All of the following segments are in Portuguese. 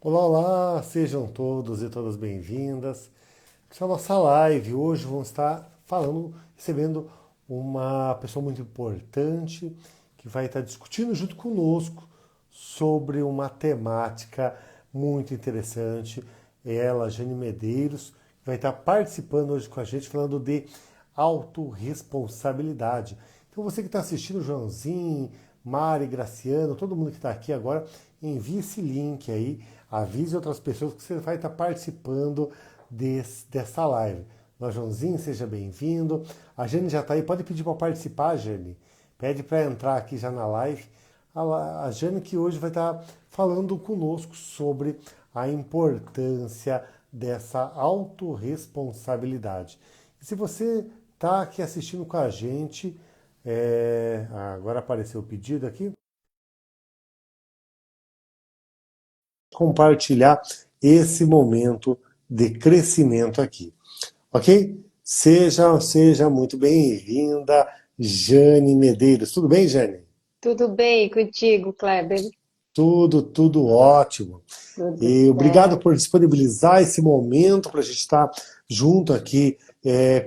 Olá, olá, sejam todos e todas bem-vindas. Essa é a nossa live. Hoje vamos estar recebendo uma pessoa muito importante que vai estar discutindo junto conosco sobre uma temática muito interessante. Ela, Jane Medeiros, vai estar participando hoje com a gente falando de autorresponsabilidade. Então você que está assistindo, Joãozinho, Mari, Graciano, todo mundo que está aqui agora, envie esse link aí, avise outras pessoas que você vai estar participando dessa live. Nós, Joãozinho, seja bem-vindo. A Jane já está aí, pode pedir para participar, Jane. Pede para entrar aqui já na live. A Jane que hoje vai estar falando conosco sobre a importância dessa autorresponsabilidade. E se você está aqui assistindo com a gente, agora apareceu o pedido aqui, compartilhar esse momento de crescimento aqui, ok? Seja muito bem-vinda, Jane Medeiros. Tudo bem, Jane? Tudo bem contigo, Kleber? Tudo ótimo. Tudo E obrigado por certo. disponibilizar esse momento para a gente estar junto aqui,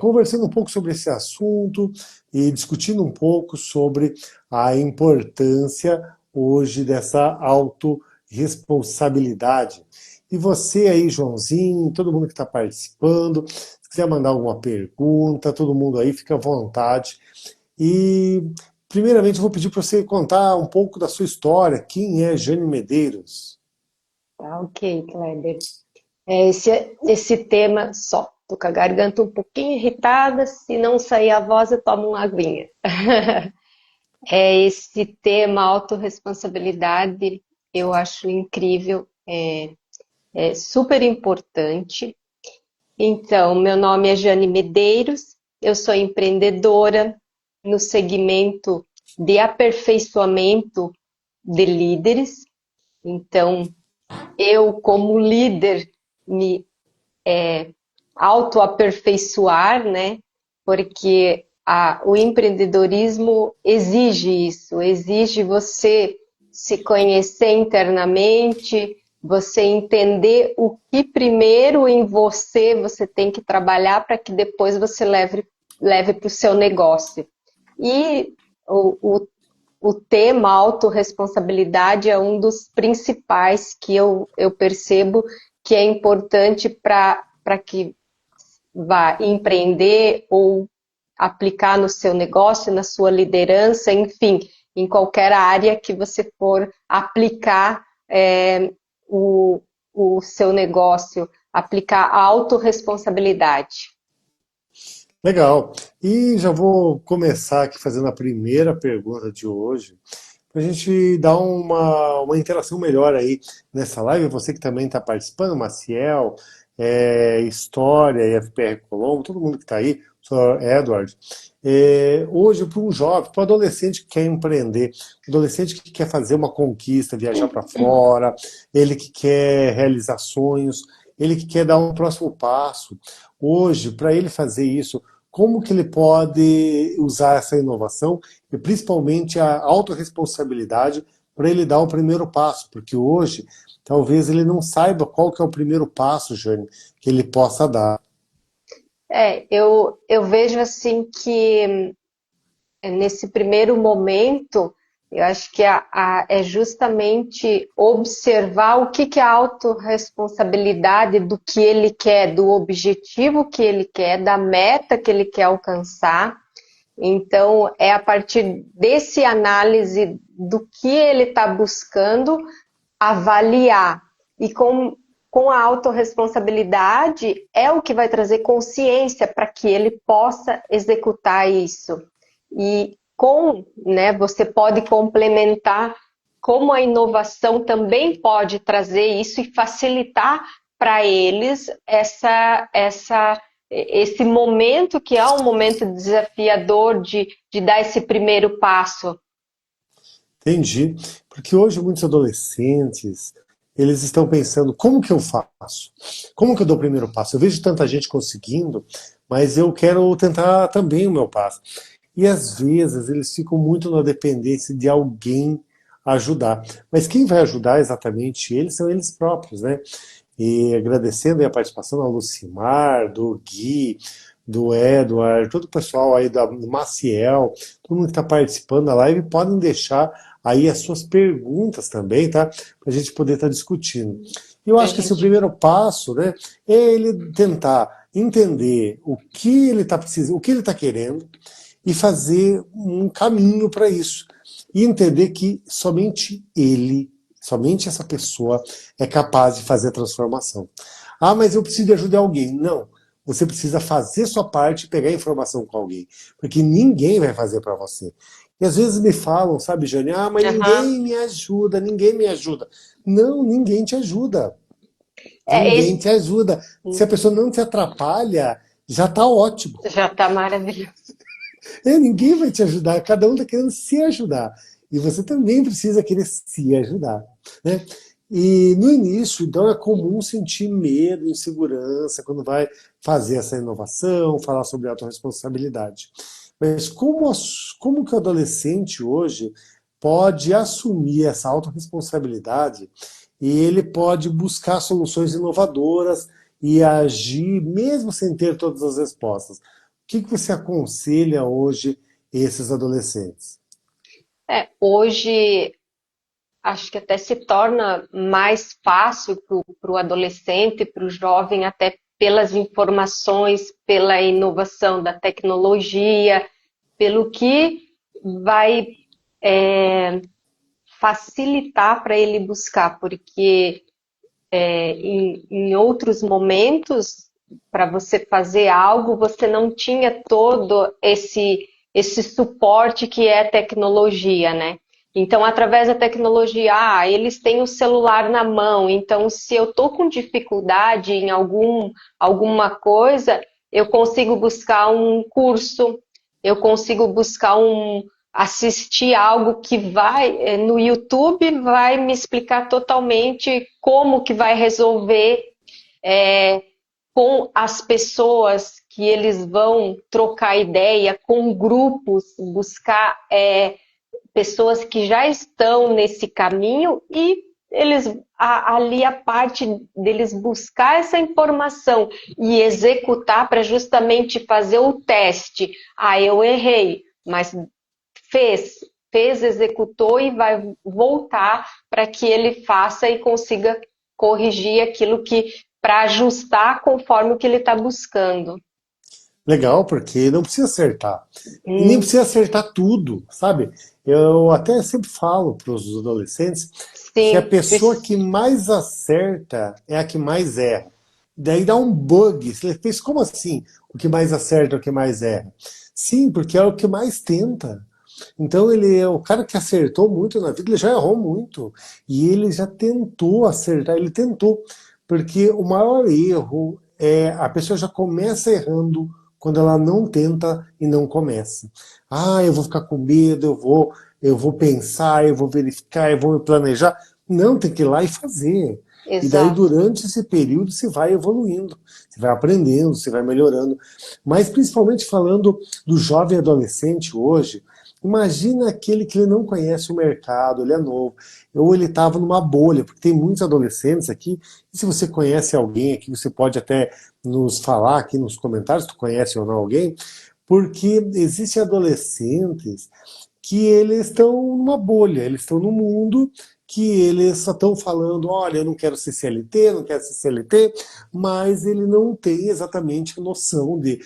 conversando um pouco sobre esse assunto e discutindo um pouco sobre a importância hoje dessa autorresponsabilidade. E você aí, Joãozinho, todo mundo que está participando, se quiser mandar alguma pergunta, todo mundo aí, fica à vontade. E, primeiramente, eu vou pedir para você contar um pouco da sua história. Quem é Jane Medeiros? Tá ok, Kleber. Esse tema só. Tô com a garganta um pouquinho irritada. Se não sair a voz, eu tomo uma aguinha. Esse tema, autorresponsabilidade, eu acho incrível, é super importante. Então, meu nome é Jane Medeiros, eu sou empreendedora no segmento de aperfeiçoamento de líderes. Então, eu, como líder, me autoaperfeiçoar, né? Porque o empreendedorismo exige isso, exige você se conhecer internamente, você entender o que primeiro em você tem que trabalhar para que depois você leve para o seu negócio. E o, o tema autorresponsabilidade é um dos principais que eu percebo que é importante para que vá empreender ou aplicar no seu negócio, na sua liderança, enfim, em qualquer área que você for aplicar o, o seu negócio, aplicar a autorresponsabilidade. Legal. E já vou começar aqui fazendo a primeira pergunta de hoje, para a gente dar uma interação melhor aí nessa live. Você que também está participando, Maciel, História, FPR Colombo, todo mundo que está aí, o Sr. Edward. Hoje, para um jovem, para um adolescente que quer empreender, um adolescente que quer fazer uma conquista, viajar para fora, ele que quer realizar sonhos, ele que quer dar um próximo passo. Hoje, para ele fazer isso, como que ele pode usar essa inovação e principalmente a autorresponsabilidade para ele dar o primeiro passo? Porque hoje, talvez ele não saiba qual que é o primeiro passo, Jane, que ele possa dar. Eu vejo assim que nesse primeiro momento, eu acho que é justamente observar o que é a autorresponsabilidade do que ele quer, do objetivo que ele quer, da meta que ele quer alcançar. Então, é a partir desse análise do que ele está buscando avaliar. E com a autorresponsabilidade é o que vai trazer consciência para que ele possa executar isso. E né, você pode complementar como a inovação também pode trazer isso e facilitar para eles esse momento que é um momento desafiador de dar esse primeiro passo. Entendi. Porque hoje muitos adolescentes, eles estão pensando, como que eu faço? Como que eu dou o primeiro passo? Eu vejo tanta gente conseguindo, mas eu quero tentar também o meu passo. E às vezes eles ficam muito na dependência de alguém ajudar. Mas quem vai ajudar exatamente eles são eles próprios, né? E agradecendo aí a participação da Lucimar, do Gui, do Edward, todo o pessoal aí do Maciel, todo mundo que está participando da live, podem deixar aí as suas perguntas também, tá? Para a gente poder estar discutindo. Eu Pra acho que esse é o gente. primeiro passo, né? É ele tentar entender o que ele está precisando, o que ele está querendo e fazer um caminho para isso. E entender que somente ele, somente essa pessoa é capaz de fazer a transformação. Ah, mas eu preciso de ajuda de alguém. Não. Você precisa fazer sua parte e pegar informação com alguém. Porque ninguém vai fazer para você. E às vezes me falam, sabe, Jane, ah, mas Aham. ninguém me ajuda, ninguém me ajuda. Não, ninguém te ajuda. É, Ninguém te ajuda. Se a pessoa não te atrapalha, já está ótimo. já tá maravilhoso. Ninguém vai te ajudar, cada um está querendo se ajudar. E você também precisa querer se ajudar. Né? E no início, então, é comum sentir medo, insegurança, quando vai fazer essa inovação, falar sobre autorresponsabilidade. Mas como que o adolescente hoje pode assumir essa autorresponsabilidade e ele pode buscar soluções inovadoras e agir mesmo sem ter todas as respostas? O que você aconselha hoje esses adolescentes? Hoje acho que até se torna mais fácil para o adolescente, para o jovem, até pelas informações, pela inovação da tecnologia, pelo que vai facilitar para ele buscar, porque em outros momentos, para você fazer algo, você não tinha todo esse suporte que é tecnologia, né? Então, através da tecnologia, eles têm o celular na mão, então se eu estou com dificuldade em alguma coisa, eu consigo buscar um curso, eu consigo buscar assistir algo que vai no YouTube, vai me explicar totalmente como que vai resolver é, com as pessoas que eles vão trocar ideia, com grupos, buscar pessoas que já estão nesse caminho e ali a parte deles buscar essa informação e executar para justamente fazer o teste. Eu errei, mas fez, executou e vai voltar para que ele faça e consiga corrigir aquilo que para ajustar conforme o que ele está buscando. Legal, porque não precisa acertar. E nem Hum, precisa acertar tudo, sabe? Eu até sempre falo para os adolescentes que a sim, pessoa que mais acerta é a que mais erra. Daí dá um bug. Você fez como assim? O que mais acerta é o que mais erra? Sim, porque é o que mais tenta. Então ele é o cara que acertou muito na vida, ele já errou muito. E ele já tentou acertar, ele tentou. Porque o maior erro é a pessoa já começa errando quando ela não tenta e não começa. Eu vou ficar com medo, eu vou pensar, eu vou verificar, eu vou me planejar. Não, tem que ir lá e fazer. E daí, exato. durante esse período, você vai evoluindo, você vai aprendendo, você vai melhorando. Mas, principalmente falando do jovem adolescente hoje, imagina aquele que ele não conhece o mercado, ele é novo, ou ele estava numa bolha, porque tem muitos adolescentes aqui, e se você conhece alguém aqui, você pode até nos falar aqui nos comentários, tu conhece ou não alguém, porque existem adolescentes que eles estão numa bolha, eles estão num mundo que eles só estão falando, olha, eu não quero ser CLT, não quero ser CLT, mas ele não tem exatamente a noção de,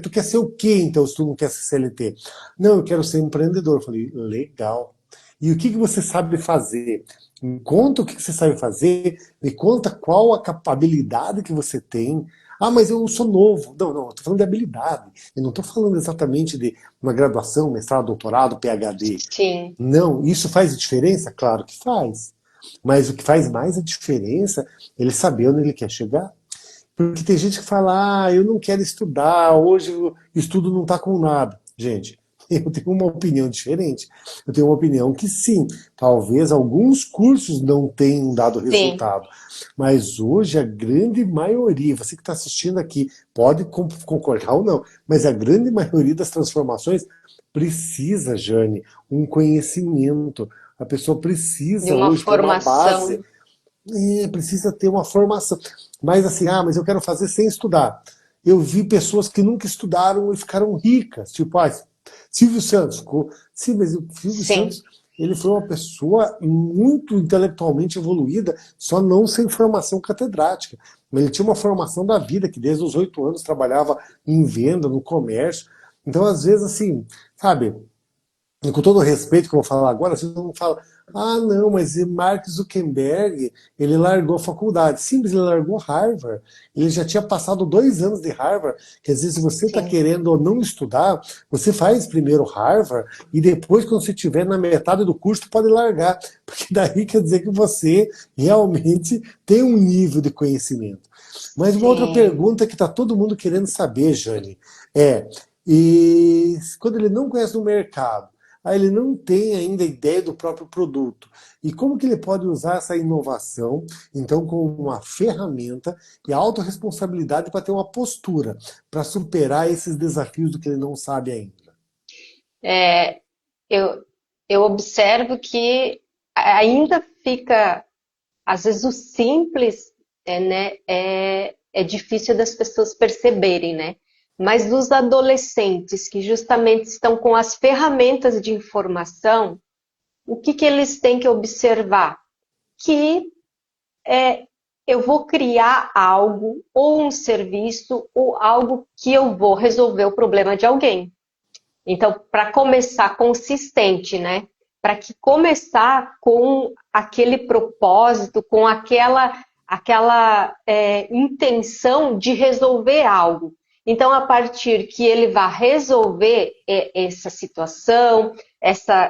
tu quer ser o quê então se tu não quer ser CLT? Não, eu quero ser empreendedor. Eu falei, legal. E o que você sabe fazer? Me conta o que você sabe fazer, me conta qual a habilidade que você tem. Mas eu sou novo. Não, não, eu estou falando de habilidade. Eu não estou falando exatamente de uma graduação, mestrado, doutorado, PhD. Sim, Não, isso faz diferença? Claro que faz. Mas o que faz mais a diferença é ele saber onde ele quer chegar. Porque tem gente que fala, eu não quero estudar, hoje o estudo não está com nada. Gente, eu tenho uma opinião diferente. Eu tenho uma opinião que sim, talvez alguns cursos não tenham dado sim. resultado, mas hoje a grande maioria, você que está assistindo aqui, pode concordar ou não, mas a grande maioria das transformações precisa, Jane, um conhecimento. A pessoa De precisa uma hoje ter uma formação. base, precisa ter uma formação. Mas assim, mas eu quero fazer sem estudar. Eu vi pessoas que nunca estudaram e ficaram ricas. Tipo, Silvio Santos. Sim, mas o Silvio Sim, Santos, ele foi uma pessoa muito intelectualmente evoluída, só não sem formação catedrática. Mas ele tinha uma formação da vida, que desde os 8 anos trabalhava em venda, no comércio. Então, às vezes, assim, sabe, e com todo o respeito que eu vou falar agora, vocês vão falar, não, mas Mark Zuckerberg, ele largou a faculdade. Sim, mas ele largou Harvard. Ele já tinha passado 2 anos de Harvard. Quer dizer, se você está sim, querendo ou não estudar, você faz primeiro Harvard e depois, quando você estiver na metade do curso, pode largar. Porque daí quer dizer que você realmente tem um nível de conhecimento. Mas uma outra sim. pergunta que está todo mundo querendo saber, Jane, é, e quando ele não conhece o mercado, ele não tem ainda ideia do próprio produto. E como que ele pode usar essa inovação, então, como uma ferramenta e autorresponsabilidade para ter uma postura, para superar esses desafios do que ele não sabe ainda? É, eu, eu observo que ainda fica, às vezes o simples é difícil das pessoas perceberem, né? Mas dos adolescentes que justamente estão com as ferramentas de informação, o que que eles têm que observar? Que é, eu vou criar algo, ou um serviço, ou algo que eu vou resolver o problema de alguém. Então, para começar consistente, né? Para que começar com aquele propósito, com aquela intenção de resolver algo. Então, a partir que ele vai resolver essa situação,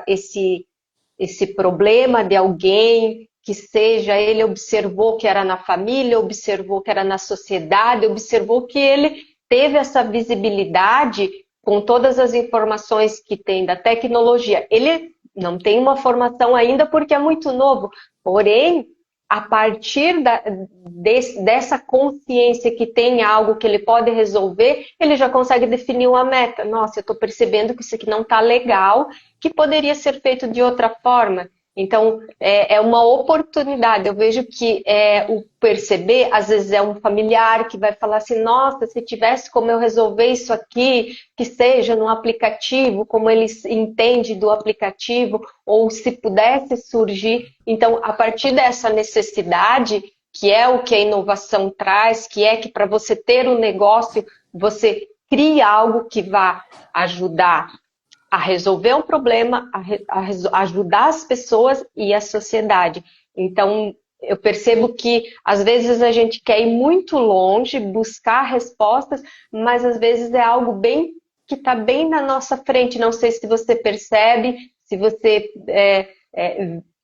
esse problema de alguém, que seja ele observou que era na família, observou que era na sociedade, observou que ele teve essa visibilidade com todas as informações que tem da tecnologia. Ele não tem uma formação ainda porque é muito novo, porém, a partir dessa consciência que tem algo que ele pode resolver, ele já consegue definir uma meta. Nossa, eu estou percebendo que isso aqui não está legal, que poderia ser feito de outra forma. Então, é uma oportunidade. Eu vejo que o perceber, às vezes é um familiar que vai falar assim, nossa, se tivesse como eu resolver isso aqui, que seja num aplicativo, como ele entende do aplicativo, ou se pudesse surgir. Então, a partir dessa necessidade, que é o que a inovação traz, que é que para você ter um negócio, você cria algo que vá ajudar a resolver um problema, a ajudar as pessoas e a sociedade. Então, eu percebo que às vezes a gente quer ir muito longe, buscar respostas, mas às vezes é algo bem que está bem na nossa frente. Não sei se você percebe, se você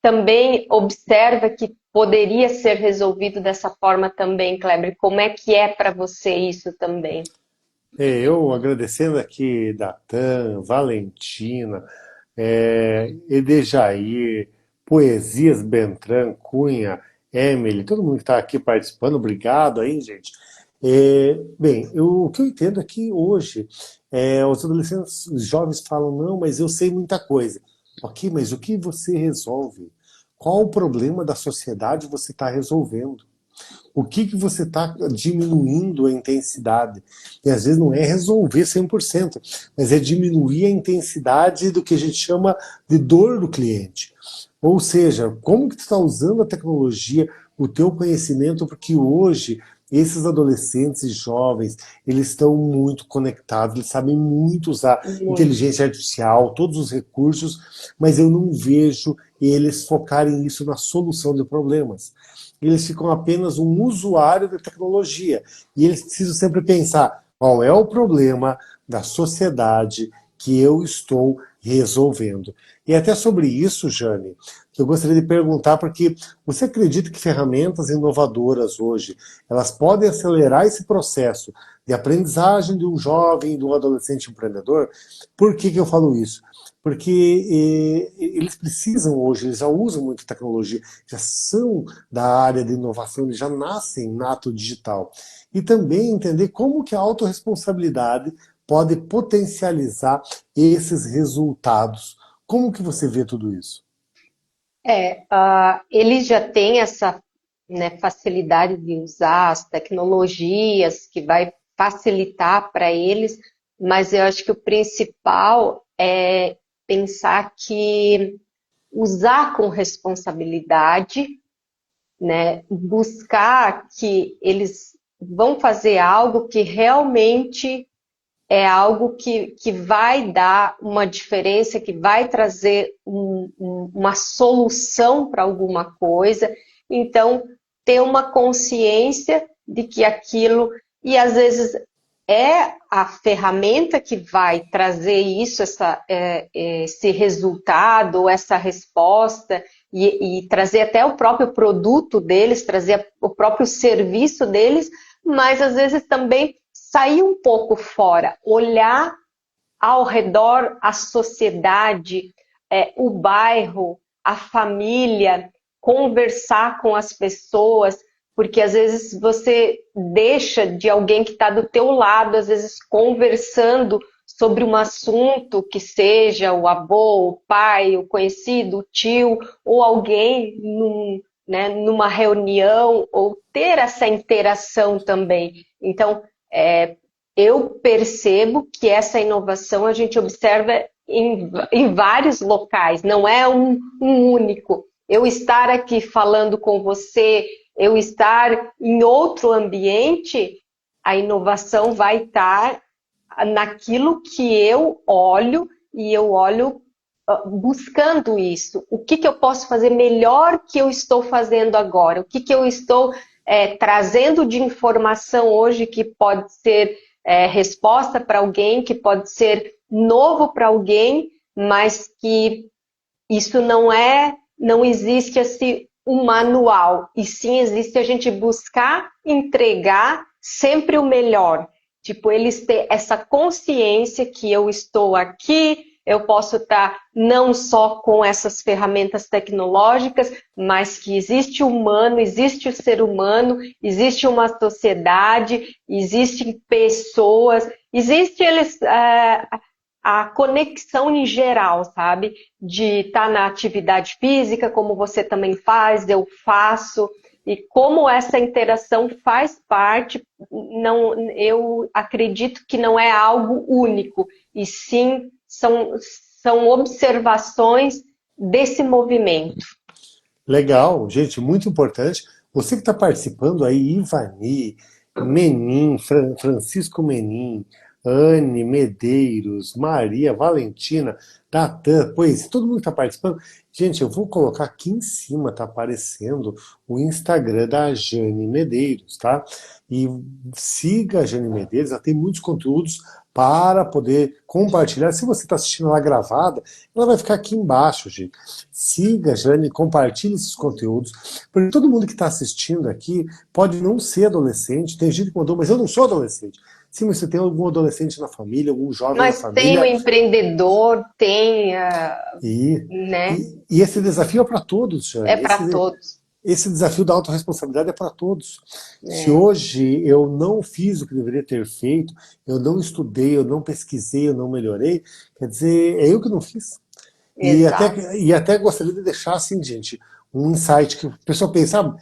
também observa que poderia ser resolvido dessa forma também, Kleber. Como é que é para você isso também? Eu agradecendo aqui Datan, Valentina, Edejair, Poesias Bentran, Cunha, Emily, todo mundo que está aqui participando, obrigado aí, gente. Bem, o que eu entendo é que hoje os adolescentes, os jovens falam, não, mas eu sei muita coisa. Ok, mas o que você resolve? Qual o problema da sociedade você está resolvendo? O que você está diminuindo a intensidade? E às vezes não é resolver 100%, mas é diminuir a intensidade do que a gente chama de dor do cliente. Ou seja, como que tu está usando a tecnologia, o teu conhecimento, porque hoje esses adolescentes e jovens, eles estão muito conectados, eles sabem muito usar Muito. inteligência artificial, todos os recursos, mas eu não vejo eles focarem isso na solução de problemas. Eles ficam apenas um usuário da tecnologia. E eles precisam sempre pensar qual é o problema da sociedade que eu estou resolvendo. E até sobre isso, Jane, que eu gostaria de perguntar, porque você acredita que ferramentas inovadoras hoje, elas podem acelerar esse processo de aprendizagem de um jovem, de um adolescente empreendedor? Por que eu falo isso? Porque eles precisam hoje, eles já usam muito tecnologia, já são da área de inovação, eles já nascem nato digital. E também entender como que a autorresponsabilidade pode potencializar esses resultados. Como que você vê tudo isso? Eles já têm essa, né, facilidade de usar as tecnologias que vai facilitar para eles, mas eu acho que o principal é pensar que usar com responsabilidade, né, buscar que eles vão fazer algo que realmente é algo que vai dar uma diferença, que vai trazer uma solução para alguma coisa. Então, ter uma consciência de que aquilo, e às vezes é a ferramenta que vai trazer isso, esse resultado, essa resposta, e trazer até o próprio produto deles, trazer o próprio serviço deles, mas às vezes também sair um pouco fora, olhar ao redor a sociedade, o bairro, a família, conversar com as pessoas, porque às vezes você deixa de alguém que está do teu lado, às vezes conversando sobre um assunto que seja o avô, o pai, o conhecido, o tio, ou alguém né, numa reunião, ou ter essa interação também. Então, eu percebo que essa inovação a gente observa em vários locais, não é um único. Eu estar aqui falando com você, eu estar em outro ambiente, a inovação vai estar naquilo que eu olho, e eu olho buscando isso. O que eu posso fazer melhor que eu estou fazendo agora? O que eu estou trazendo de informação hoje que pode ser resposta para alguém, que pode ser novo para alguém, mas que isso não existe assim um manual, e sim existe a gente buscar entregar sempre o melhor. Tipo, eles ter essa consciência que eu estou aqui, eu posso estar não só com essas ferramentas tecnológicas, mas que existe o humano, existe o ser humano, existe uma sociedade, existem pessoas, existe a conexão em geral, sabe? De estar na atividade física, como você também faz, eu faço, e como essa interação faz parte, não, eu acredito que não é algo único, e sim são observações desse movimento. Legal, gente, muito importante. Você que está participando aí, Ivani, Menin, Francisco Menin, Anne Medeiros, Maria Valentina, Natan, pois todo mundo está participando. Gente, eu vou colocar aqui em cima, tá aparecendo o Instagram da Jane Medeiros, tá? E siga a Jane Medeiros, ela tem muitos conteúdos para poder compartilhar. Se você está assistindo ela gravada, ela vai ficar aqui embaixo, gente. Siga a Jane, compartilhe esses conteúdos, porque todo mundo que está assistindo aqui pode não ser adolescente, tem gente que mandou, mas eu não sou adolescente. Se você tem algum adolescente na família, algum jovem na Mas tem o família, empreendedor, tem, e, né? e esse desafio é para todos, É Jane. para todos. Esse desafio da autorresponsabilidade é para todos. Se É, hoje eu não fiz o que deveria ter feito, eu não estudei, eu não pesquisei, eu não melhorei, quer dizer, é eu que não fiz. exato. E até gostaria de deixar assim, gente, um insight que o pessoal pensa, ah,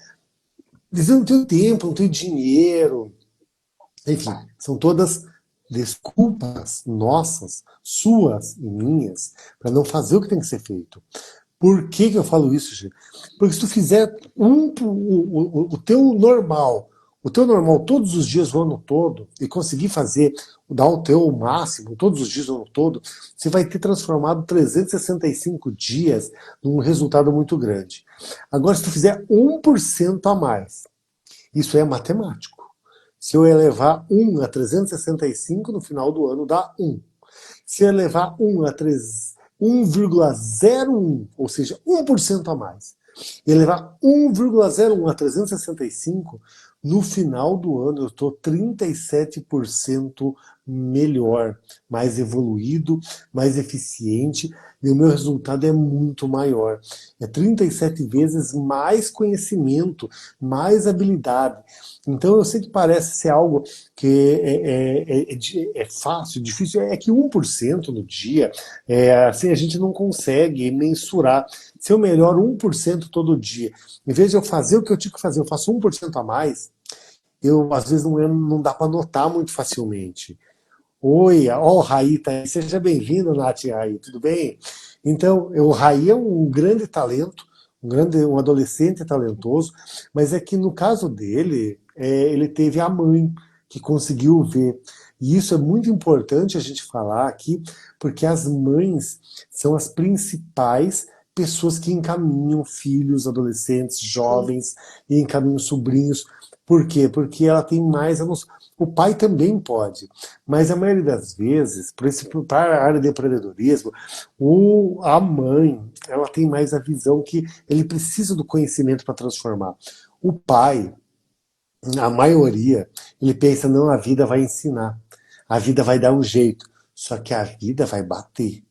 mas eu não tenho tempo, não tenho dinheiro. Enfim, são todas desculpas nossas, suas e minhas, para não fazer o que tem que ser feito. Por que eu falo isso, gente? Porque se tu fizer o teu normal todos os dias, o ano todo, e conseguir fazer, dar o teu máximo todos os dias, o ano todo, você vai ter transformado 365 dias num resultado muito grande. Agora, se tu fizer 1% a mais, isso é matemático. Se eu elevar 1 a 365, no final do ano dá 1. Se eu elevar 1 a 1,01, ou seja, 1% a mais, e elevar 1,01 a 365, no final do ano eu estou 37% melhor, mais evoluído, mais eficiente, e o meu resultado é muito maior. É 37 vezes mais conhecimento, mais habilidade. Então eu sei que parece ser algo que é fácil, difícil, é que 1% no dia, assim, a gente não consegue mensurar. se eu melhoro 1% todo dia, em vez de eu fazer o que eu tinha que fazer, eu faço 1% a mais, eu às vezes não dá para notar muito facilmente. Oi, ó, o Raí tá aí. Seja bem-vindo, Nath e Raí, tudo bem? Então, o Raí é um grande talento, um adolescente talentoso, mas é que no caso dele, ele teve a mãe que conseguiu ver. E isso é muito importante a gente falar aqui, porque as mães são as principais pessoas que encaminham filhos, adolescentes, sim, jovens, e encaminham sobrinhos. Por quê? Porque ela tem mais a noção. O pai também pode, mas a maioria das vezes, para a área de empreendedorismo, a mãe ela tem mais a visão que ele precisa do conhecimento para transformar. O pai, a maioria, ele pensa, não, a vida vai ensinar, a vida vai dar um jeito, só que a vida vai bater.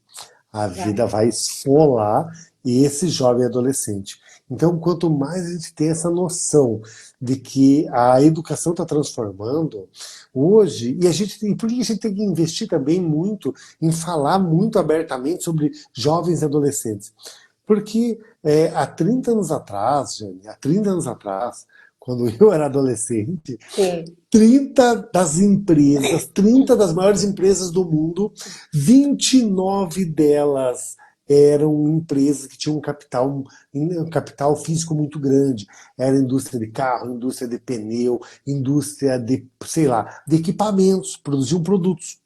A vai. vida vai esfolar esse jovem adolescente. Então, quanto mais a gente tem essa noção de que a educação está transformando, hoje, e por que a gente tem que investir também muito em falar muito abertamente sobre jovens e adolescentes? Porque há 30 anos atrás, Jane, há 30 anos atrás, quando eu era adolescente, Sim, 30 das empresas, 30 das maiores empresas do mundo, 29 delas eram empresas que tinham um capital físico muito grande. Era indústria de carro, indústria de pneu, indústria de, sei lá, de equipamentos, produziam produtos.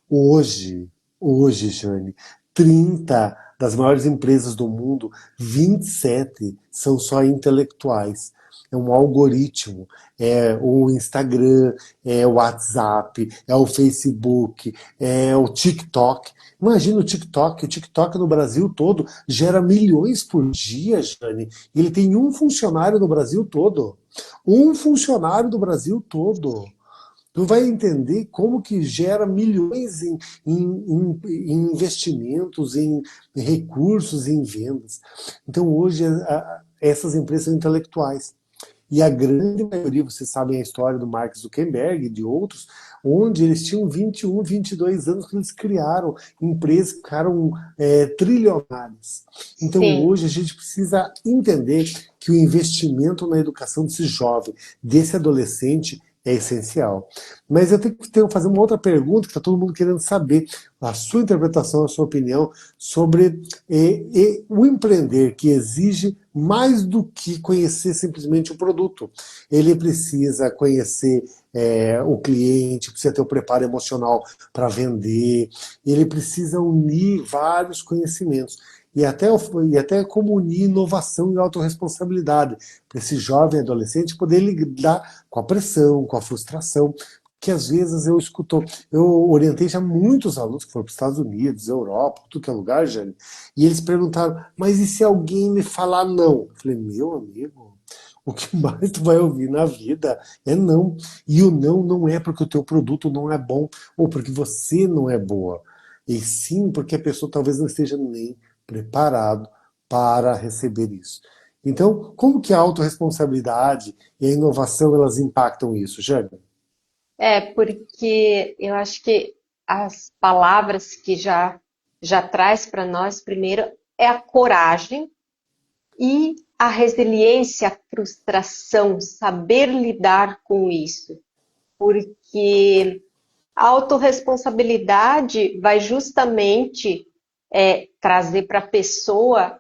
Hoje, hoje, Jane, 30 das maiores empresas do mundo, 27 são só intelectuais. É um algoritmo, é o Instagram, é o WhatsApp, é o Facebook, é o TikTok. Imagina o TikTok no Brasil todo gera milhões por dia, Jane. E ele tem um funcionário no Brasil todo. Um funcionário do Brasil todo. Tu vai entender como que gera milhões em investimentos, em recursos, em vendas. Então hoje essas empresas são intelectuais. E a grande maioria, vocês sabem a história do Mark Zuckerberg e de outros, onde eles tinham 21, 22 anos que eles criaram empresas que ficaram trilionárias. Então sim. hoje a gente precisa entender que o investimento na educação desse jovem, desse adolescente, é essencial. Mas eu tenho que fazer uma outra pergunta que está todo mundo querendo saber, a sua interpretação, a sua opinião sobre o empreender que exige mais do que conhecer simplesmente o produto. Ele precisa conhecer o cliente, precisa ter o preparo emocional para vender, ele precisa unir vários conhecimentos. E até como unir inovação e autorresponsabilidade para esse jovem adolescente poder lidar com a pressão, com a frustração, que às vezes eu orientei já muitos alunos que foram para os Estados Unidos, Europa, tudo que é lugar, Jane, e eles perguntaram, mas e se alguém me falar não? Eu falei, meu amigo, o que mais tu vai ouvir na vida é não. E o não não é porque o teu produto não é bom ou porque você não é boa. E sim porque a pessoa talvez não esteja nem preparado para receber isso. Então, como que a autorresponsabilidade e a inovação elas impactam isso, Jane? Porque eu acho que as palavras que já traz para nós, primeiro, é a coragem e a resiliência, a frustração, saber lidar com isso. Porque a autorresponsabilidade vai justamente trazer para a pessoa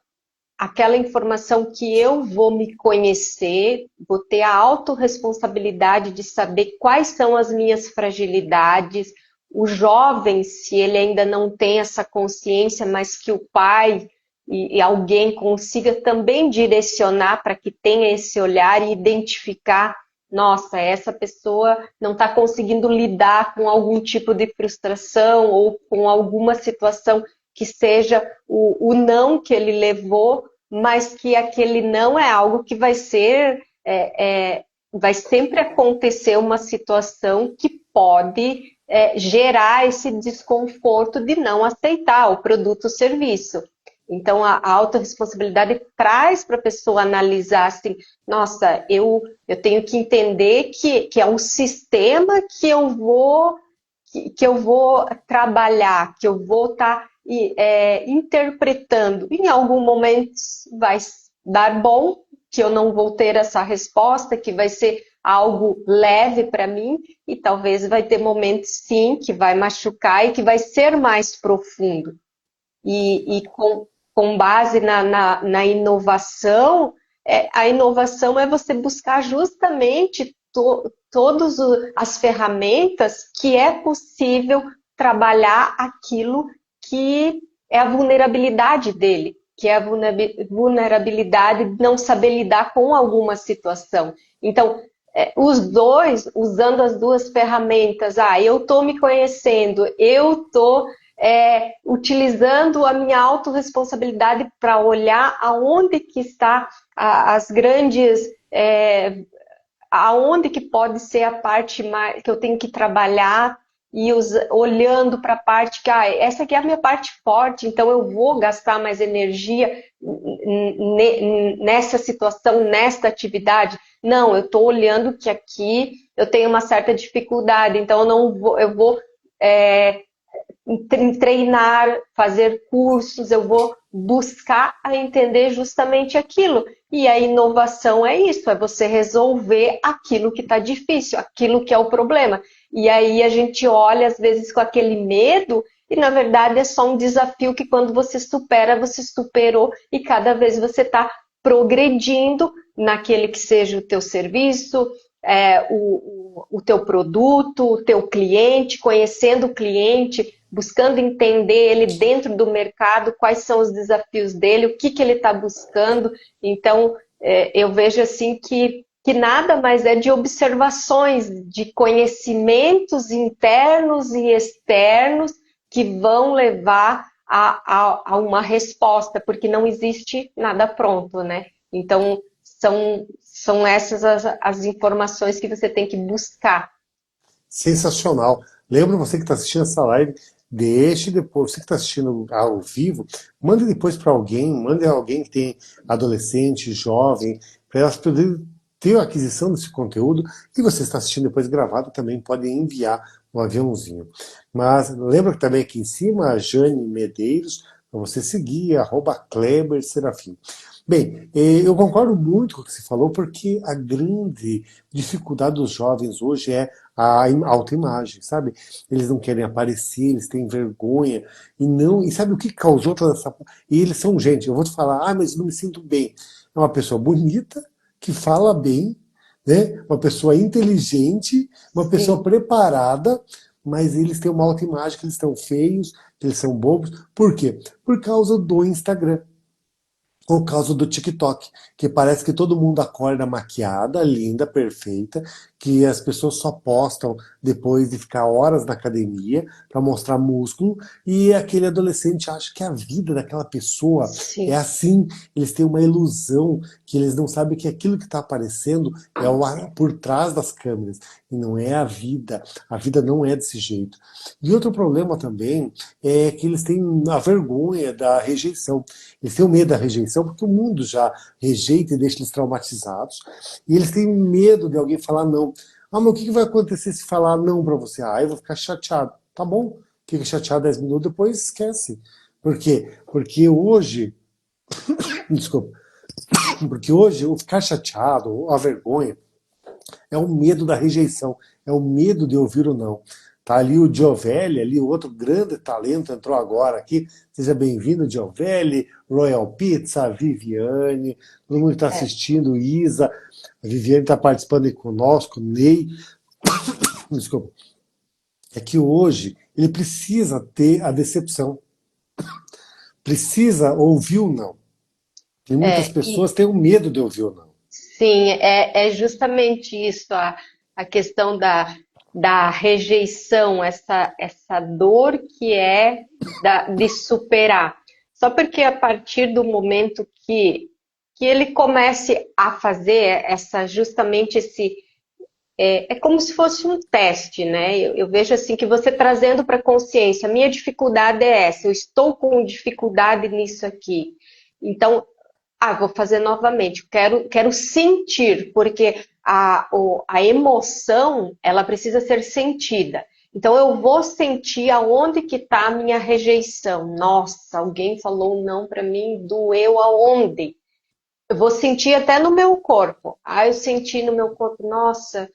aquela informação que eu vou me conhecer, vou ter a autorresponsabilidade de saber quais são as minhas fragilidades. O jovem, se ele ainda não tem essa consciência, mas que o pai e alguém consiga também direcionar para que tenha esse olhar e identificar, nossa, essa pessoa não está conseguindo lidar com algum tipo de frustração ou com alguma situação que seja o não que ele levou, mas que aquele não é algo que vai ser, vai sempre acontecer uma situação que pode gerar esse desconforto de não aceitar o produto ou serviço. Então, a autorresponsabilidade traz para a pessoa analisar assim, nossa, eu tenho que entender que é um sistema que eu vou trabalhar, que eu vou estar interpretando. Em algum momento vai dar bom, que eu não vou ter essa resposta, que vai ser algo leve para mim, e talvez vai ter momentos sim que vai machucar e que vai ser mais profundo. E com base na inovação, a inovação é você buscar justamente todas as ferramentas que é possível trabalhar aquilo que é a vulnerabilidade dele, que é a vulnerabilidade de não saber lidar com alguma situação. Então, os dois, usando as duas ferramentas, eu estou me conhecendo, eu estou utilizando a minha autorresponsabilidade para olhar aonde que está as grandes, aonde que pode ser a parte mais, que eu tenho que trabalhar e olhando para a parte que, essa aqui é a minha parte forte, então eu vou gastar mais energia nessa situação, nesta atividade. Não, eu estou olhando que aqui eu tenho uma certa dificuldade, então eu vou treinar, fazer cursos, eu vou buscar a entender justamente aquilo. E a inovação é isso, é você resolver aquilo que está difícil, aquilo que é o problema. E aí a gente olha, às vezes, com aquele medo, e na verdade é só um desafio que quando você supera, você superou, e cada vez você está progredindo naquele que seja o teu serviço, o teu produto, o teu cliente, conhecendo o cliente, buscando entender ele dentro do mercado, quais são os desafios dele, o que ele está buscando. Então, eu vejo assim que nada mais é de observações, de conhecimentos internos e externos que vão levar a uma resposta, porque não existe nada pronto, né? Então, são essas as informações que você tem que buscar. Sensacional. Lembra você que está assistindo essa live, deixe depois, você que está assistindo ao vivo, mande depois para alguém, mande alguém que tem adolescente, jovem, para elas poderem ter a aquisição desse conteúdo, e você está assistindo depois gravado, também pode enviar um aviãozinho. Mas lembra que também aqui em cima, a Jane Medeiros, para você seguir, @Kleber Serafim. Bem, eu concordo muito com o que você falou, porque a grande dificuldade dos jovens hoje é a autoimagem, sabe? Eles não querem aparecer, eles têm vergonha, e sabe o que causou toda essa... E eles são gente, eu vou te falar, mas não me sinto bem. É uma pessoa bonita, que fala bem, né? Uma pessoa inteligente, uma pessoa Sim. preparada, mas eles têm uma autoimagem que eles estão feios, que eles são bobos. Por quê? Por causa do Instagram. Por causa do TikTok, que parece que todo mundo acorda maquiada, linda, perfeita, que as pessoas só postam depois de ficar horas na academia para mostrar músculo, e aquele adolescente acha que a vida daquela pessoa é Sim. assim, eles têm uma ilusão, que eles não sabem que aquilo que está aparecendo é por trás das câmeras, e não é a vida não é desse jeito. E outro problema também é que eles têm a vergonha da rejeição. Eles têm o medo da rejeição porque o mundo já rejeita e deixa eles traumatizados. E eles têm medo de alguém falar não. Mas o que vai acontecer se falar não para você? Eu vou ficar chateado. Tá bom, fica chateado 10 minutos, depois esquece. Por quê? Porque hoje, desculpa, porque hoje o ficar chateado, a vergonha, é o medo da rejeição, é o medo de ouvir o não. Tá ali o Giovelli, ali o outro grande talento entrou agora aqui. Seja bem-vindo, Giovelli, Royal Pizza, a Viviane, todo mundo está É, assistindo, Isa, a Viviane está participando aí conosco, Ney. Desculpa. É que hoje ele precisa ter a decepção, precisa ouvir o não. E muitas e pessoas têm o medo de ouvir o não. sim, é justamente isso, a questão da rejeição, essa dor que é de superar. Só porque a partir do momento que ele comece a fazer justamente esse. É como se fosse um teste, né? Eu vejo assim que você trazendo para a consciência, minha dificuldade é essa, eu estou com dificuldade nisso aqui. Então, vou fazer novamente. Quero sentir, porque a emoção ela precisa ser sentida. Então eu vou sentir aonde que está a minha rejeição. Nossa, alguém falou não para mim, doeu aonde? Eu vou sentir até no meu corpo. Ah, eu senti no meu corpo, nossa,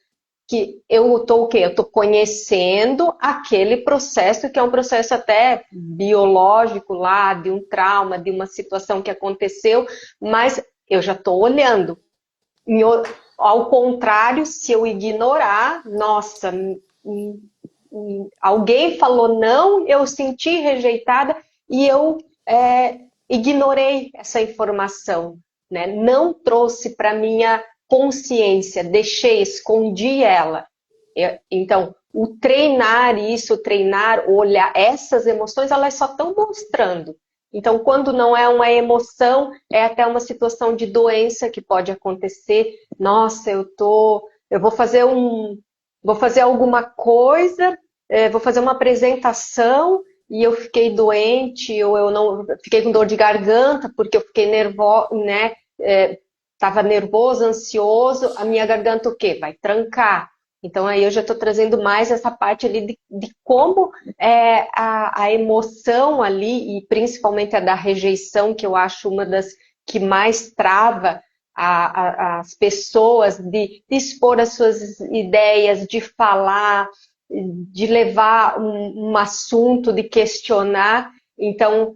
que eu estou o quê? Eu estou conhecendo aquele processo que é um processo até biológico lá, de um trauma, de uma situação que aconteceu, mas eu já estou olhando. Ao contrário, se eu ignorar, nossa, alguém falou não, eu senti rejeitada e eu ignorei essa informação, né? Não trouxe para minha consciência, deixei, escondi ela. Então, o treinar isso, o treinar, olhar essas emoções, elas só estão mostrando. Então, quando não é uma emoção, é até uma situação de doença que pode acontecer. Nossa, eu vou fazer alguma coisa, vou fazer uma apresentação e eu fiquei doente, ou eu não fiquei com dor de garganta porque eu fiquei nervosa, né? Estava nervoso, ansioso, a minha garganta o quê? Vai trancar. Então aí eu já estou trazendo mais essa parte ali de como a emoção ali, e principalmente a da rejeição, que eu acho uma das que mais trava as pessoas de expor as suas ideias, de falar, de levar um assunto, de questionar. Então,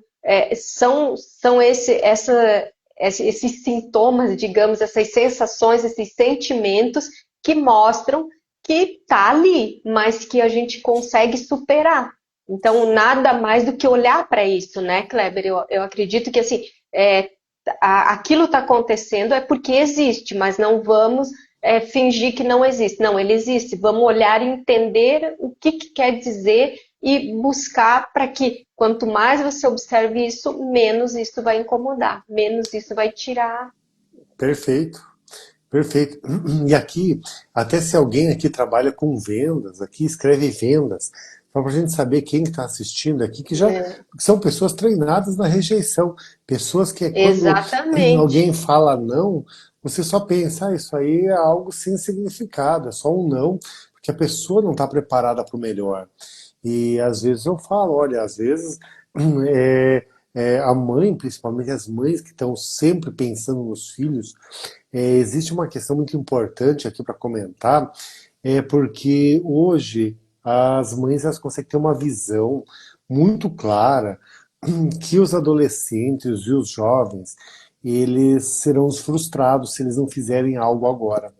são esses sintomas, digamos, essas sensações, esses sentimentos que mostram que está ali, mas que a gente consegue superar. Então, nada mais do que olhar para isso, né, Kleber? Eu acredito que assim, aquilo está acontecendo é porque existe, mas não vamos fingir que não existe. Não, ele existe. Vamos olhar e entender o que quer dizer e buscar para que, quanto mais você observe isso, menos isso vai incomodar, menos isso vai tirar. Perfeito. Perfeito. E aqui, até se alguém aqui trabalha com vendas, aqui escreve vendas, só para a gente saber quem está assistindo aqui, que já são pessoas treinadas na rejeição, pessoas que quando alguém Exatamente. fala não, você só pensa, isso aí é algo sem significado, é só um não, porque a pessoa não está preparada para o melhor. E às vezes eu falo, olha, às vezes a mãe, principalmente as mães que estão sempre pensando nos filhos, existe uma questão muito importante aqui para comentar, porque hoje as mães elas conseguem ter uma visão muito clara que os adolescentes e os jovens eles serão os frustrados se eles não fizerem algo agora.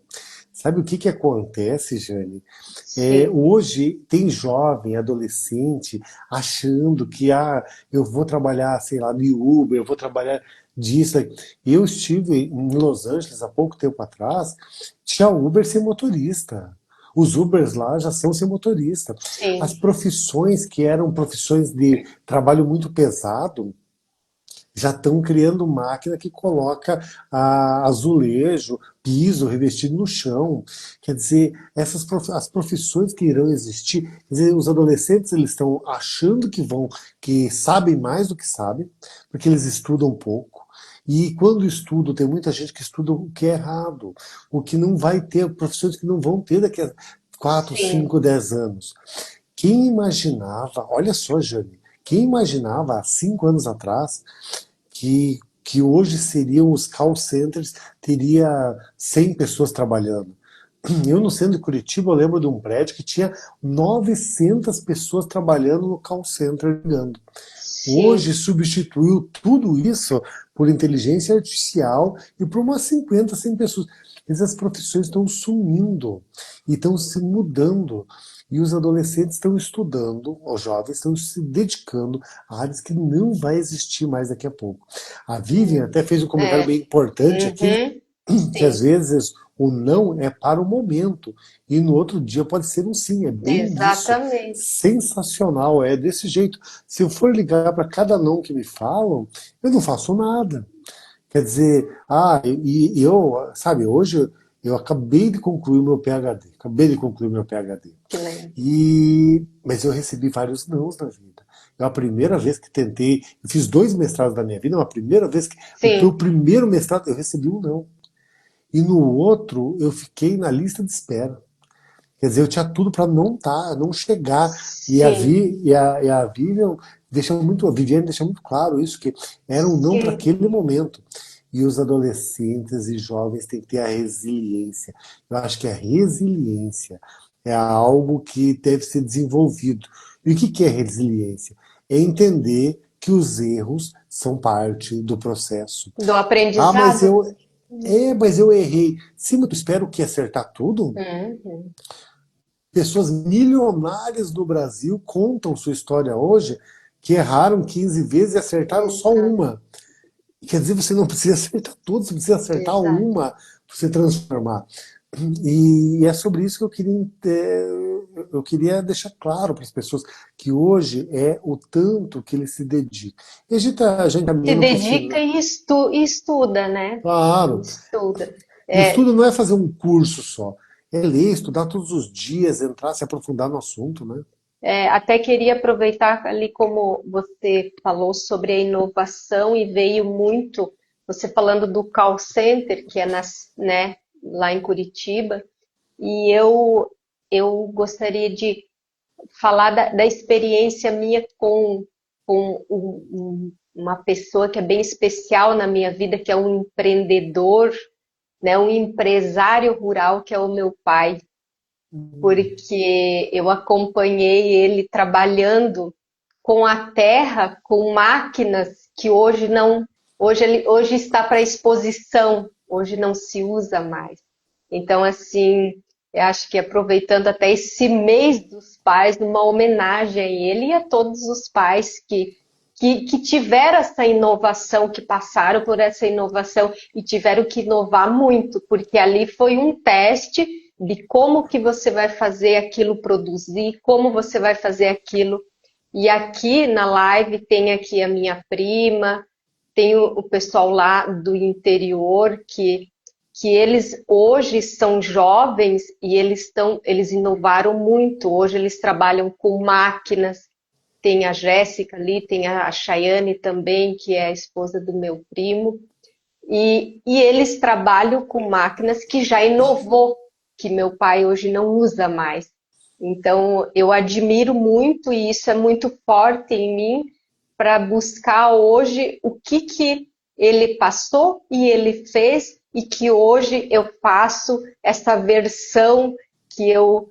Sabe o que, que acontece, Jane? Sim. Hoje tem jovem, adolescente, achando que eu vou trabalhar, sei lá, no Uber, eu vou trabalhar disso. Eu estive em Los Angeles há pouco tempo atrás, tinha Uber sem motorista. Os Ubers lá já são sem motorista. As Sim. profissões que eram profissões de trabalho muito pesado, já estão criando máquina que coloca azulejo, piso revestido no chão. Quer dizer, as profissões que irão existir, quer dizer, os adolescentes eles estão achando que sabem mais do que sabem, porque eles estudam pouco. E quando estudam, tem muita gente que estuda o que é errado, o que não vai ter, profissões que não vão ter daqui a 4, Sim. 5, 10 anos. Quem imaginava, olha só, Jane, quem imaginava há 5 anos atrás que hoje seriam os call centers, teria 100 pessoas trabalhando. Eu, no centro de Curitiba, eu lembro de um prédio que tinha 900 pessoas trabalhando no call center ligando. Hoje Sim. substituiu tudo isso por inteligência artificial e por umas 50, 100 pessoas. Essas profissões estão sumindo e estão se mudando. E os adolescentes estão estudando, os jovens estão se dedicando a áreas que não vai existir mais daqui a pouco. A Vivian até fez um comentário É. bem importante aqui, Uhum. que às Sim. vezes o não é para o momento e no outro dia pode ser um sim, é bem isso. Exatamente. Sensacional, é desse jeito. Se eu for ligar para cada não que me falam, eu não faço nada. Quer dizer, eu, sabe, hoje eu acabei de concluir o meu PhD, acabei de concluir meu PhD. Que legal. Mas eu recebi vários nãos na vida. É a primeira vez que tentei, eu fiz 2 mestrados da minha vida, é a primeira vez que, no meu Sim. primeiro mestrado, eu recebi um não. E no outro, eu fiquei na lista de espera. Quer dizer, eu tinha tudo para não não chegar. sim, E a Vivian a Viviane deixa muito claro isso, que era um não para sim. aquele momento. E os adolescentes e jovens têm que ter a resiliência. Eu acho que a resiliência é algo que deve ser desenvolvido. E o que é resiliência? É entender que os erros são parte do processo. Do Ah, aprendizado? mas eu errei. Sim, mas tu espera o que? Acertar tudo? Uhum, Pessoas milionárias do Brasil contam sua história hoje que erraram 15 vezes e acertaram só exato, uma. Quer dizer, você não precisa acertar tudo, você precisa acertar exato. uma para você transformar. E é sobre isso que eu queria deixar claro para as pessoas que hoje é o tanto que ele se dedica. E a gente está já Se encaminhando para o dedica final. e estuda, né? Claro, Estuda. o É, estudo não é fazer um curso só, é ler, estudar todos os dias, entrar, se aprofundar no assunto, né? até queria aproveitar ali como você falou sobre a inovação e veio muito, você falando do call center, que é né, lá em Curitiba, e eu gostaria de falar da experiência minha com uma pessoa que é bem especial na minha vida, que é um empreendedor, né, um empresário rural, que é o meu pai, porque eu acompanhei ele trabalhando com a terra, com máquinas que hoje não, hoje está para exposição, hoje não se usa mais. Então, assim, eu acho que aproveitando até esse mês dos pais, uma homenagem a ele e a todos os pais que tiveram essa inovação, que passaram por essa inovação e tiveram que inovar muito, porque ali foi um teste de como que você vai fazer aquilo produzir, como você vai fazer aquilo. E aqui na live tem aqui a minha prima, tem o pessoal lá do interior que eles hoje são jovens e eles inovaram muito. Hoje eles trabalham com máquinas. Tem a Jéssica ali, tem a Chayane também, que é a esposa do meu primo. E eles trabalham com máquinas que já inovou, que meu pai hoje não usa mais. Então, eu admiro muito e isso é muito forte em mim para buscar hoje o que ele passou e ele fez e que hoje eu faço essa versão que eu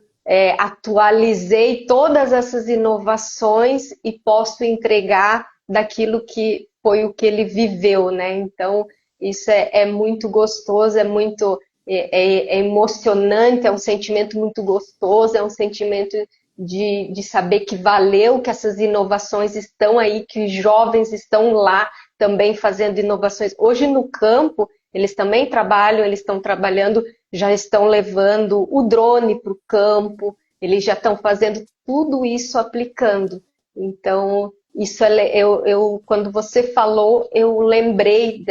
atualizei todas essas inovações e posso entregar daquilo que foi o que ele viveu, né? Então, isso é muito gostoso, é emocionante, é um sentimento muito gostoso, é um sentimento de saber que valeu, que essas inovações estão aí, que os jovens estão lá também fazendo inovações. Hoje no campo, eles também trabalham, eles estão trabalhando, já estão levando o drone para o campo, eles já estão fazendo tudo isso aplicando. Então, isso quando você falou, eu lembrei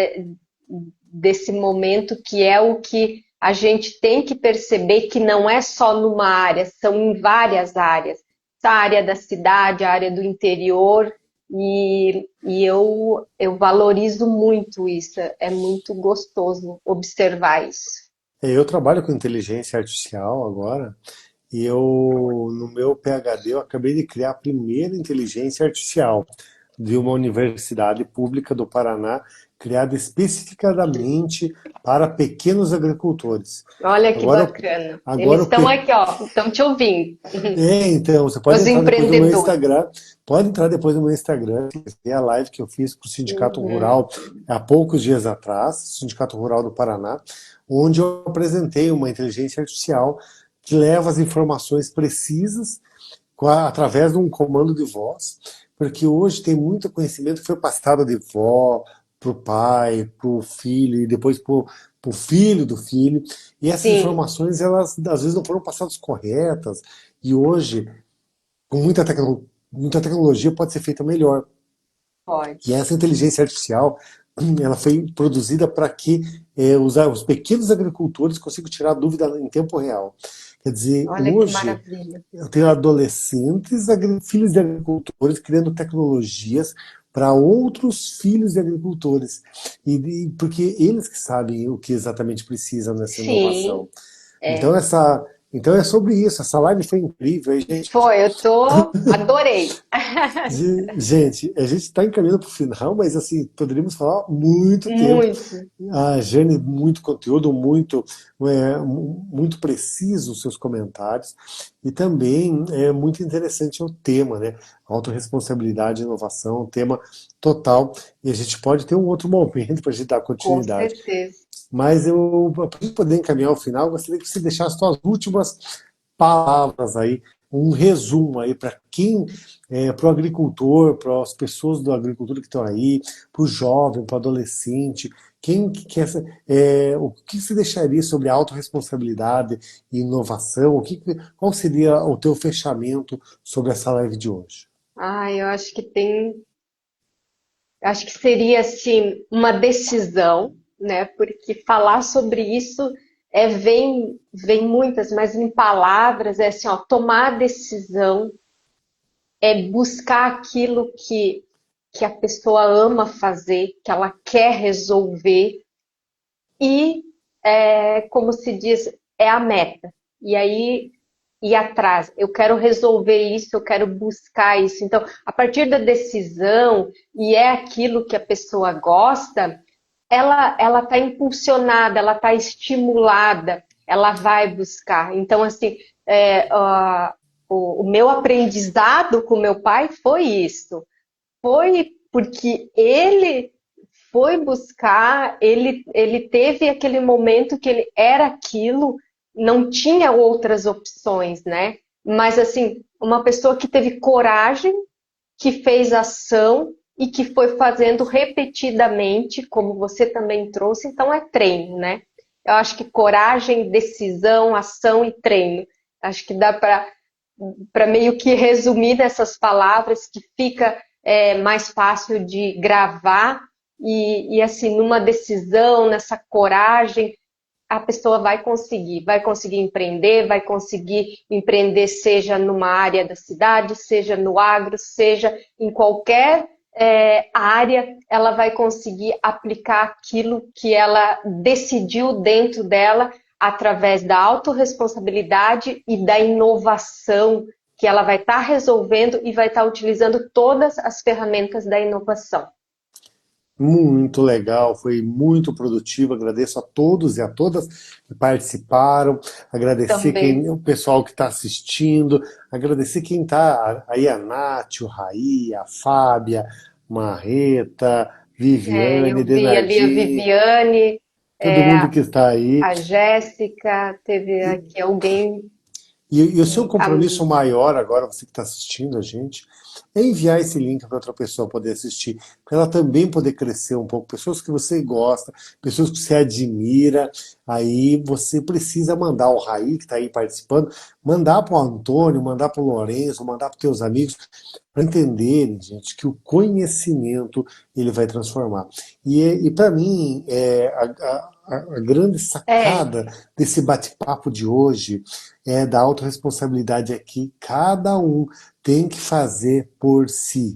desse momento que é o que a gente tem que perceber que não é só numa área, são em várias áreas. A área da cidade, a área do interior, e eu valorizo muito isso, é muito gostoso observar isso. Eu trabalho com inteligência artificial agora e no meu PhD, eu acabei de criar a primeira inteligência artificial de uma universidade pública do Paraná, criada especificadamente para pequenos agricultores. Olha que Agora, bacana. agora Eles o estão pe- aqui, ó, estão te ouvindo. então, você pode Os entrar depois no meu empreendedores. Instagram, pode entrar depois no meu Instagram, é a live que eu fiz para o Sindicato Uhum. Rural há poucos dias atrás, Sindicato Rural do Paraná, onde eu apresentei uma inteligência artificial que leva as informações precisas através de um comando de voz, porque hoje tem muito conhecimento que foi passado de vó para o pai, para o filho e depois para o filho do filho, e essas Sim, informações elas às vezes não foram passadas corretas, e hoje com muita tecnologia pode ser feita melhor. E pode. essa inteligência artificial, ela foi produzida para que os pequenos agricultores consigam tirar dúvida em tempo real. Quer dizer, Olha que hoje maravilha. eu tenho adolescentes, filhos de agricultores, criando tecnologias para outros filhos de agricultores. Porque eles que sabem o que exatamente precisam nessa Sim, inovação. Então, é. Então é sobre isso. Essa live foi incrível, hein, gente. Foi, adorei. Gente, a gente está encaminhando para o final, mas assim, poderíamos falar muito tempo. Muito. A Jane, muito conteúdo, muito preciso os seus comentários. E também é muito interessante o tema, né? Autorresponsabilidade e inovação, um tema total. E a gente pode ter um outro momento para a gente dar Com continuidade. certeza. Mas eu, para poder encaminhar ao final, eu gostaria que você deixasse suas últimas palavras aí, um resumo aí para quem, para o agricultor, para as pessoas da agricultura que estão aí, para o jovem, para o adolescente, quem que quer, o que você deixaria sobre autorresponsabilidade e inovação? Qual seria o teu fechamento sobre essa live de hoje? Eu acho que seria assim uma decisão, né? Porque falar sobre isso vem muitas, mas em palavras é assim, ó, tomar a decisão é buscar aquilo que a pessoa ama fazer, que ela quer resolver e, como se diz, é a meta. E aí ir atrás, eu quero resolver isso, eu quero buscar isso. Então, a partir da decisão, e é aquilo que a pessoa gosta, ela está impulsionada, ela está estimulada, ela vai buscar. Então, assim, o meu aprendizado com meu pai foi isso. Foi porque ele foi buscar, ele teve aquele momento que ele era aquilo, não tinha outras opções, né? Mas assim, uma pessoa que teve coragem, que fez ação e que foi fazendo repetidamente, como você também trouxe, então é treino, né? Eu acho que coragem, decisão, ação e treino. Acho que dá para meio que resumir nessas palavras que fica mais fácil de gravar e assim, numa decisão, nessa coragem, a pessoa vai conseguir empreender seja numa área da cidade, seja no agro, seja em qualquer área, ela vai conseguir aplicar aquilo que ela decidiu dentro dela através da autorresponsabilidade e da inovação que ela vai estar resolvendo e vai estar utilizando todas as ferramentas da inovação. Muito legal, foi muito produtivo. Agradeço a todos e a todas que participaram. Agradecer Também. o pessoal que está assistindo. Agradecer quem está aí, a Nath, o Raí, a Fábia, Marreta, Eu Viviane, vi ali a Denardi, Viviane, todo mundo que está aí. a Jéssica, teve aqui alguém. E o seu A, compromisso maior agora, você que está assistindo a gente, é enviar esse link para outra pessoa poder assistir, para ela também poder crescer um pouco. Pessoas que você gosta, pessoas que você admira, aí você precisa mandar o Raí, que está aí participando, mandar para o Antônio, mandar para o Lourenço, mandar para os teus amigos, para entenderem, gente, que o conhecimento ele vai transformar. E para mim, a grande é, sacada desse bate-papo de hoje é da autorresponsabilidade aqui. Cada um tem que fazer por si.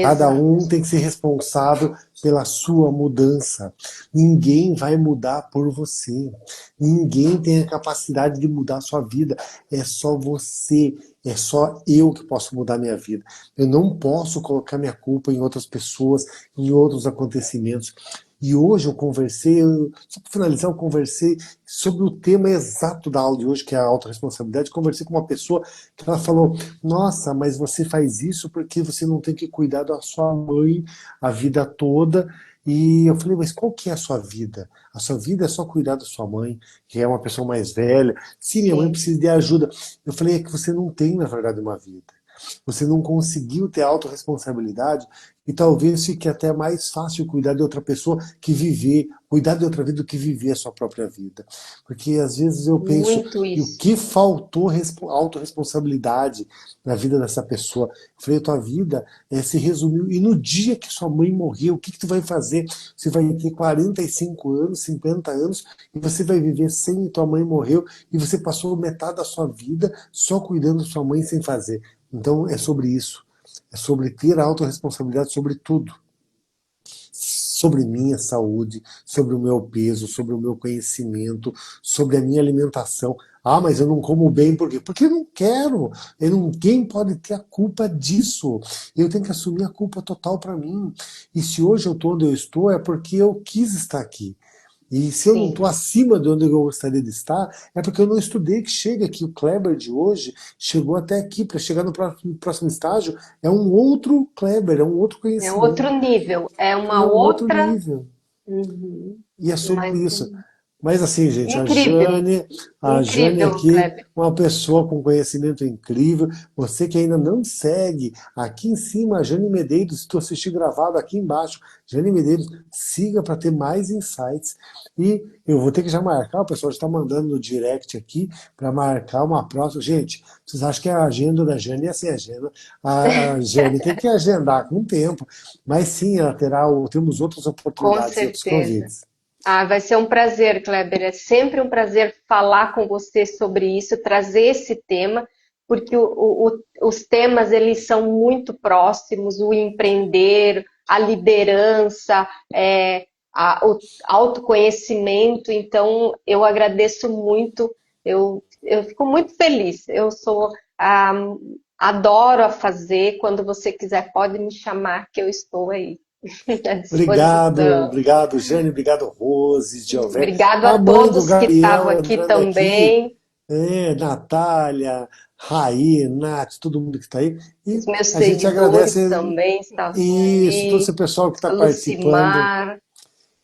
Cada um exato. tem que ser responsável pela sua mudança. Ninguém vai mudar por você. Ninguém tem a capacidade de mudar a sua vida. É só você. É só eu que posso mudar minha vida. Eu não posso colocar minha culpa em outras pessoas, em outros acontecimentos. E hoje eu conversei, só para finalizar, eu conversei sobre o tema exato da aula de hoje, que é a autorresponsabilidade. Conversei com uma pessoa que ela falou: nossa, mas você faz isso porque você não tem que cuidar da sua mãe a vida toda. E eu falei, mas qual que é a sua vida? A sua vida é só cuidar da sua mãe, que é uma pessoa mais velha. Sim, minha mãe Sim, precisa de ajuda. Eu falei, é que você não tem, na verdade, uma vida. Você não conseguiu ter autorresponsabilidade e talvez fique até mais fácil cuidar de outra pessoa que viver, cuidar de outra vida do que viver a sua própria vida. Porque às vezes eu penso, muito e o isso. que faltou autorresponsabilidade na vida dessa pessoa? Eu falei, a tua vida se resumiu. E no dia que sua mãe morreu, o que, que tu vai fazer? Você vai ter 45 anos, 50 anos, e você vai viver sem tua mãe morreu, e você passou metade da sua vida só cuidando da sua mãe sem fazer. Então é sobre isso. É sobre ter autorresponsabilidade sobre tudo. Sobre minha saúde, sobre o meu peso, sobre o meu conhecimento, sobre a minha alimentação. Ah, mas eu não como bem por quê? Porque eu não quero. Ninguém pode ter a culpa disso. Eu tenho que assumir a culpa total para mim. E se hoje eu estou onde eu estou, é porque eu quis estar aqui. E se eu não Sim, estou acima de onde eu gostaria de estar, é porque eu não estudei que chega aqui. O Kleber de hoje chegou até aqui. Para chegar no próximo estágio, é um outro Kleber, é um outro é outro conhecimento, nível, é é uma um outro outra. nível. Uhum. E é sobre Mas isso. Mas assim, gente, incrível, a Jane incrível, aqui, Kleber. uma pessoa com conhecimento incrível. Você que ainda não segue, aqui em cima, a Jane Medeiros, se tu assistir gravado aqui embaixo, Jane Medeiros, siga para ter mais insights. E eu vou ter que já marcar, o pessoal já está mandando no direct aqui para marcar uma próxima. Gente, vocês acham que a agenda da Jane é assim, a agenda? A Jane tem que agendar com tempo, mas sim, ela terá, temos outras Com oportunidades e outros certeza. convites. Ah, vai ser um prazer, Kleber. É sempre um prazer falar com você sobre isso, trazer esse tema, porque os temas eles são muito próximos, o empreender, a liderança, o autoconhecimento. Então, eu agradeço muito, eu fico muito feliz. Ah, adoro a fazer. Quando você quiser, pode me chamar que eu estou aí à Obrigado, disposição. obrigado, Jane, obrigado, Rose, Giové, Obrigado a Amando, todos que Gabriel estavam aqui entrando aqui, também, Natália, Raí, Nath, todo mundo que está aí. E os meus a gente seguidores agradece também estavam isso, todo esse aí, pessoal que está a participando. Lucimar.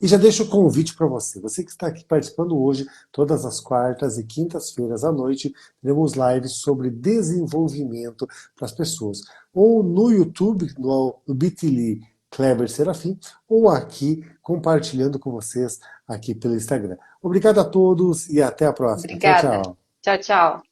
E já deixo o convite para você. Você que está aqui participando hoje, todas as quartas e quintas-feiras à noite, teremos lives sobre desenvolvimento para as pessoas. Ou no YouTube, no Bit.ly Kleber Serafim, ou aqui compartilhando com vocês aqui pelo Instagram. Obrigado a todos e até a próxima. Tchau, Obrigada. tchau. Tchau, tchau.